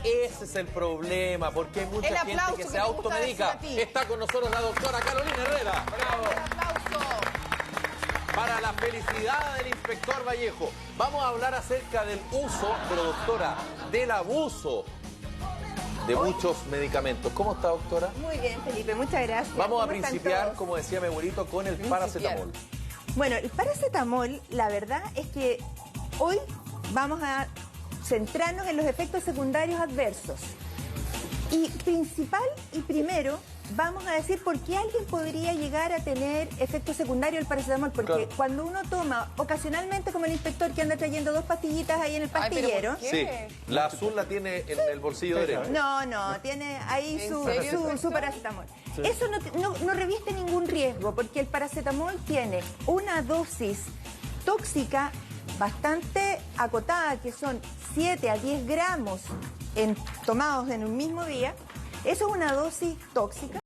Ese es el problema, porque hay mucha gente que se automedica. Está con nosotros la doctora Carolina Herrera. ¡Bravo! ¡Un aplauso! Para la felicidad del inspector Vallejo. Vamos a hablar acerca del uso, pero doctora, del abuso de muchos medicamentos. ¿Cómo está, doctora? Muy bien, Felipe, muchas gracias. Vamos a principiar, como decía mi abuelito, con el paracetamol. Bueno, el paracetamol, la verdad es que hoy vamos a centrarnos en los efectos secundarios adversos. Y principal y primero, vamos a decir por qué alguien podría llegar a tener efectos secundarios del paracetamol. Porque cuando uno toma, ocasionalmente como el inspector que anda trayendo 2 pastillitas ahí en el pastillero. Sí, la azul la tiene en el bolsillo derecho. No, tiene ahí su paracetamol. Sí. Eso no reviste ningún riesgo, porque el paracetamol tiene una dosis tóxica bastante acotada, que son 7 a 10 gramos tomados en un mismo día. Eso es una dosis tóxica,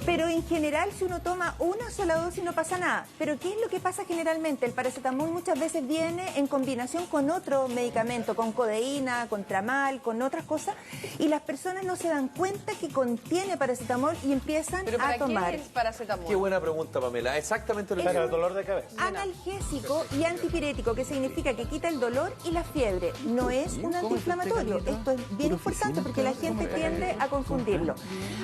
pero en general si uno toma una sola dosis no pasa nada. Pero ¿qué es lo que pasa generalmente? El paracetamol muchas veces viene en combinación con otro medicamento, con codeína, con tramal, con otras cosas, y las personas no se dan cuenta que contiene paracetamol y empiezan a tomar. ¿Qué es paracetamol? Qué buena pregunta, Pamela. Exactamente lo que Para el dolor de cabeza. Analgésico y antipirético, que significa que quita el dolor y la fiebre. No es un antiinflamatorio. Esto es bien importante porque la gente tiende a confundirlo.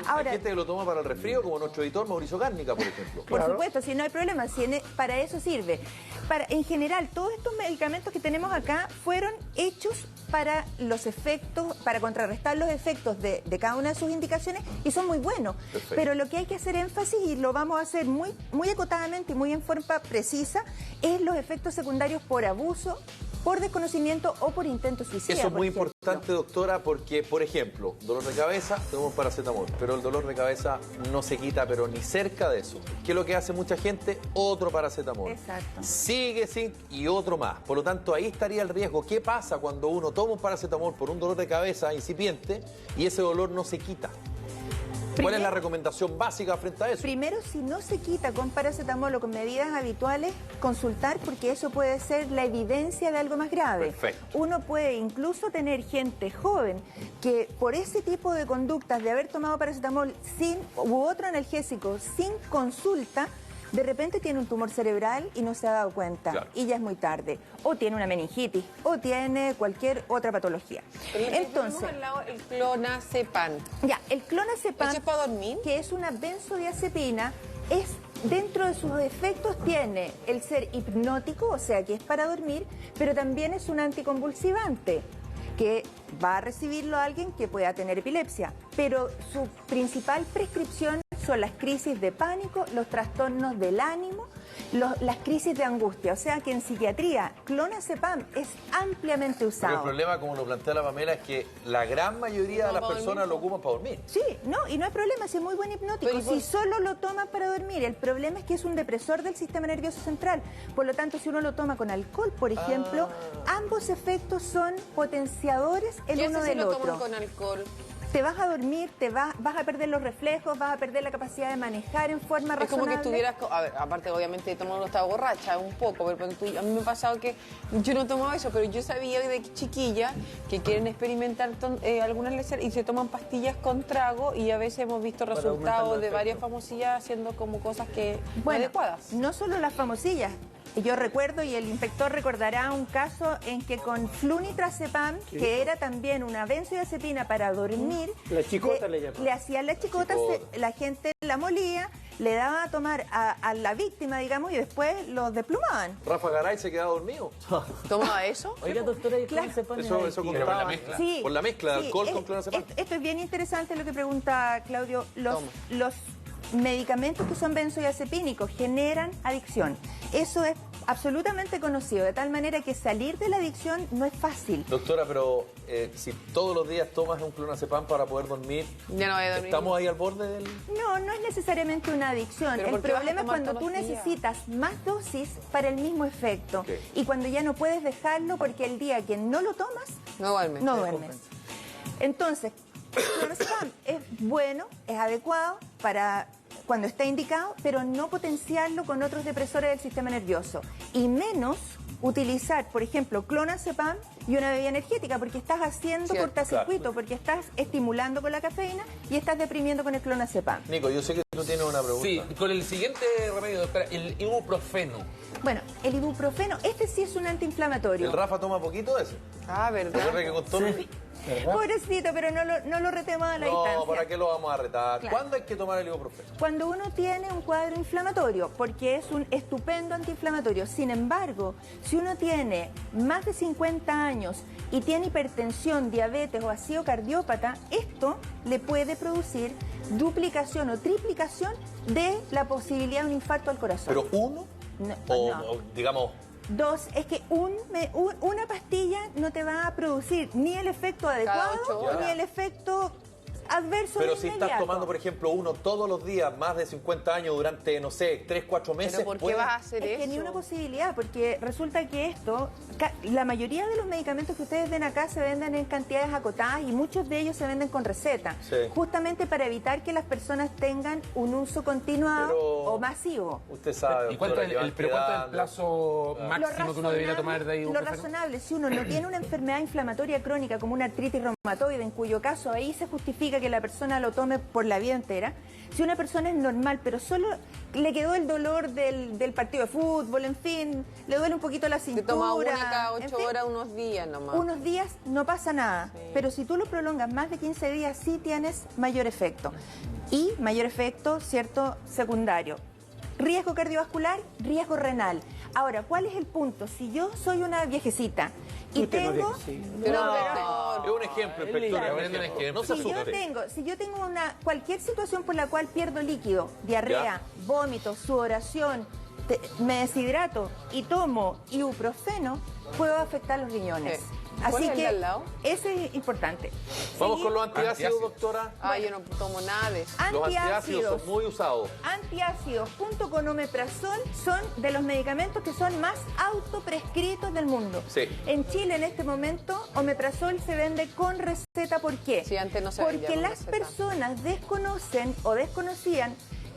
Ahora, hay gente que lo toma para el resfrío, como nuestro editor Mauricio Cárnica, por ejemplo. Por supuesto, si no hay problema, para eso sirve. En general, todos estos medicamentos que tenemos acá fueron hechos para los efectos, para contrarrestar los efectos de cada una de sus indicaciones, y son muy buenos. Perfecto. Pero lo que hay que hacer énfasis, y lo vamos a hacer muy acotadamente y muy en forma precisa, es los efectos secundarios por abuso, por desconocimiento o por intento suicida. Eso es muy importante, doctora, porque, por ejemplo, dolor de cabeza, tenemos paracetamol, pero el dolor de cabeza no se quita, pero ni cerca de eso. ¿Qué es lo que hace mucha gente? Otro paracetamol. Exacto. Sigue y otro más. Por lo tanto, ahí estaría el riesgo. ¿Qué pasa cuando uno toma un paracetamol por un dolor de cabeza incipiente y ese dolor no se quita? ¿Cuál es la recomendación básica frente a eso? Primero, si no se quita con paracetamol o con medidas habituales, consultar, porque eso puede ser la evidencia de algo más grave. Perfecto. Uno puede incluso tener gente joven que por ese tipo de conductas de haber tomado paracetamol u otro analgésico sin consulta, de repente tiene un tumor cerebral y no se ha dado cuenta. Claro. Y ya es muy tarde. O tiene una meningitis, o tiene cualquier otra patología. Entonces, el clonazepam. ya, el clonazepam, ¿Eso es para dormir? que es una benzodiazepina, dentro de sus efectos tiene el ser hipnótico, o sea que es para dormir, pero también es un anticonvulsivante, que va a recibirlo alguien que pueda tener epilepsia. Pero su principal prescripción son las crisis de pánico, los trastornos del ánimo, las crisis de angustia. O sea que en psiquiatría, clonazepam es ampliamente usado. Pero el problema, como lo plantea la Pamela, es que la gran mayoría de las personas lo ocupan para dormir. Sí, y no hay problema, si es muy buen hipnótico. Si solo lo toman para dormir, el problema es que es un depresor del sistema nervioso central. Por lo tanto, si uno lo toma con alcohol, por ejemplo, ambos efectos son potenciadores el uno del otro. ¿Qué si lo toman con alcohol? Te vas a dormir, vas a perder los reflejos, vas a perder la capacidad de manejar en forma razonable. Es como que estuvieras, a ver, aparte obviamente de tomar uno estaba borracha un poco, pero a mí me ha pasado que yo no tomaba eso, pero yo sabía de chiquillas que quieren experimentar algunas lesiones y se toman pastillas con trago, y a veces hemos visto resultados de varias famosillas haciendo como cosas que no adecuadas. No solo las famosillas. Yo recuerdo, y el inspector recordará, un caso en que con flunitrazepam, que era también una benzodiazepina para dormir, la chicota le llamaban. Le hacían la chicota, la gente la molía, le daba a tomar a la víctima, digamos, y después lo desplumaban. Rafa Garay se quedaba dormido. ¿Tomaba eso? Oiga, doctora, ¿y Claro. clonazepam Eso es contaba la mezcla. Sí, Por la mezcla de sí, alcohol con clonazepam. Esto es bien interesante lo que pregunta Claudio. Los medicamentos que son benzodiazepínicos generan adicción. Eso es absolutamente conocido, de tal manera que salir de la adicción no es fácil. Doctora, pero si todos los días tomas un clonazepam para poder dormir, Ya no voy a dormir. ¿estamos ahí al borde del...? No es necesariamente una adicción. ¿Pero El por qué vas a problema es tomar cuando tú todos los días? necesitas más dosis para el mismo efecto. Okay. Y cuando ya no puedes dejarlo porque el día que no lo tomas, No duermes. no duermes. Entonces, el clonazepam es bueno, es adecuado para cuando está indicado, pero no potenciarlo con otros depresores del sistema nervioso. Y menos utilizar, por ejemplo, clonazepam y una bebida energética, porque estás haciendo Cierto. cortocircuito, porque estás estimulando con la cafeína y estás deprimiendo con el clonazepam. Nico, yo sé que tú tienes una pregunta. Sí, con el siguiente remedio, doctora, el ibuprofeno. Bueno, el ibuprofeno, este sí es un antiinflamatorio. ¿El Rafa toma poquito de eso? Ah, ¿verdad? Recuerda que con todo... ¿Verdad? Pobrecito, pero no lo retemos a la distancia. No, ¿para qué lo vamos a retar? Claro. ¿Cuándo hay que tomar el ibuprofeno? Cuando uno tiene un cuadro inflamatorio, porque es un estupendo antiinflamatorio. Sin embargo, si uno tiene más de 50 años y tiene hipertensión, diabetes o ácido cardiópata, esto le puede producir duplicación o triplicación de la posibilidad de un infarto al corazón. ¿Pero uno? No, O, no. o, digamos, Dos, es que una pastilla no te va a producir ni el efecto adecuado 8 horas. ni el efecto adverso pero de si estás inmediato. tomando, por ejemplo, uno todos los días, más de 50 años, durante, no sé, 3, 4 meses... ¿Pero por qué puede- vas a hacer Es eso? que ni una posibilidad, porque resulta que esto, la mayoría de los medicamentos que ustedes ven acá se venden en cantidades acotadas y muchos de ellos se venden con receta, Sí. justamente para evitar que las personas tengan un uso continuado Pero- o masivo. Usted sabe, ¿Y cuánto doctora, es que van pero cuánto es el quedando. plazo Lo máximo que uno debería tomar de lo ibuprofeno? razonable, si uno no tiene una enfermedad inflamatoria crónica como una artritis reumatoide, en cuyo caso ahí se justifica que la persona lo tome por la vida entera. Si una persona es normal, pero solo le quedó el dolor del partido de fútbol, en fin, le duele un poquito la Te cintura. toma una cada en 8 fin, horas unos días nomás. unos días no pasa nada, Sí. pero si tú lo prolongas más de 15 días sí tienes mayor efecto. Y mayor efecto, cierto, secundario. Riesgo cardiovascular, riesgo renal. Ahora, ¿cuál es el punto? Si yo soy una viejecita y Usted no tengo... dice, sí. Pero, No, Es un ejemplo, inspectora, es un ejemplo. No se asuste. si yo tengo cualquier situación por la cual pierdo líquido, diarrea, vómito, sudoración, me deshidrato y tomo ibuprofeno, puedo afectar los riñones. Sí. Así ¿Cuál es el que de al lado? eso es importante. Vamos con los antiácidos, Antiácidos. doctora. Ah, yo no tomo nada de eso. Los antiácidos son muy usados. Antiácidos junto con omeprazol son de los medicamentos que son más autoprescritos del mundo. Sí. En Chile en este momento omeprazol se vende con receta. ¿Por qué? Sí, antes no se vendía Porque con las receta. personas desconocen o desconocían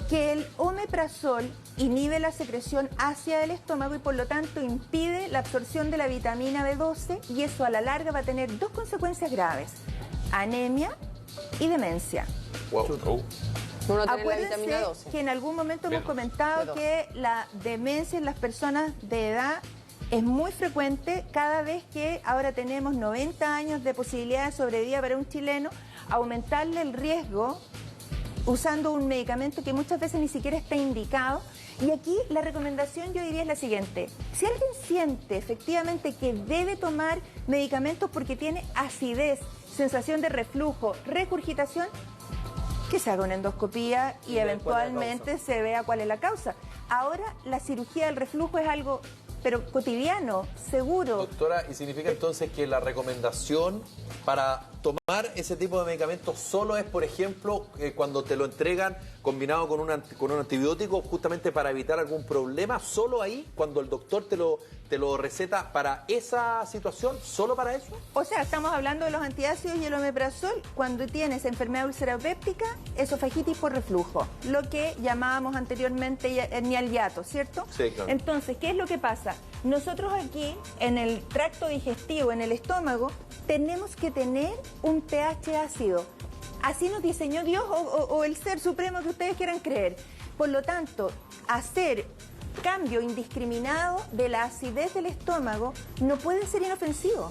que el omeprazol inhibe la secreción ácida del estómago y por lo tanto impide la absorción de la vitamina B12 y eso a la larga va a tener dos consecuencias graves: anemia y demencia. Wow. Uno tiene la vitamina Acuérdense 12. que en algún momento hemos comentado B12. que la demencia en las personas de edad es muy frecuente cada vez que ahora tenemos 90 años de posibilidad de sobrevida para un chileno, aumentarle el riesgo usando un medicamento que muchas veces ni siquiera está indicado. Y aquí la recomendación yo diría es la siguiente: si alguien siente efectivamente que debe tomar medicamentos porque tiene acidez, sensación de reflujo, regurgitación, que se haga una endoscopía y ver eventualmente se vea cuál es la causa. Ahora la cirugía del reflujo es algo, pero cotidiano, seguro. Doctora, ¿y significa entonces que la recomendación para tomar ese tipo de medicamentos solo es, por ejemplo, cuando te lo entregan combinado con un antibiótico justamente para evitar algún problema? ¿Solo ahí, cuando el doctor te lo receta para esa situación? ¿Solo para eso? O sea, estamos hablando de los antiácidos y el omeprazol cuando tienes enfermedad ulcerapéptica, esofagitis por reflujo, lo que llamábamos anteriormente hernia hiato, ¿cierto? Sí, claro. Entonces, ¿qué es lo que pasa? Nosotros aquí, en el tracto digestivo, en el estómago, tenemos que tener un pH ácido. Así nos diseñó Dios o el ser supremo que ustedes quieran creer. Por lo tanto, hacer cambio indiscriminado de la acidez del estómago no puede ser inofensivo.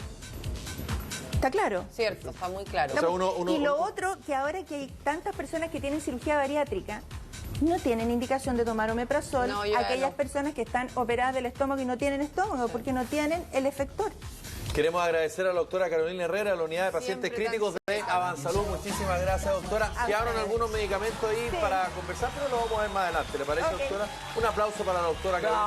¿Está claro? Cierto, está muy claro. O sea, Y lo otro, que ahora que hay tantas personas que tienen cirugía bariátrica, no tienen indicación de tomar omeprazol, No, yo ya aquellas no. personas que están operadas del estómago y no tienen estómago, porque no tienen el efector. Queremos agradecer a la doctora Carolina Herrera, de la unidad de pacientes Siempre críticos de Avansalud. Muchísimas gracias, doctora. Quedaron algunos medicamentos ahí Sí. para conversar, pero lo vamos a ver más adelante. ¿Le parece, Ok. doctora? Un aplauso para la doctora Carolina.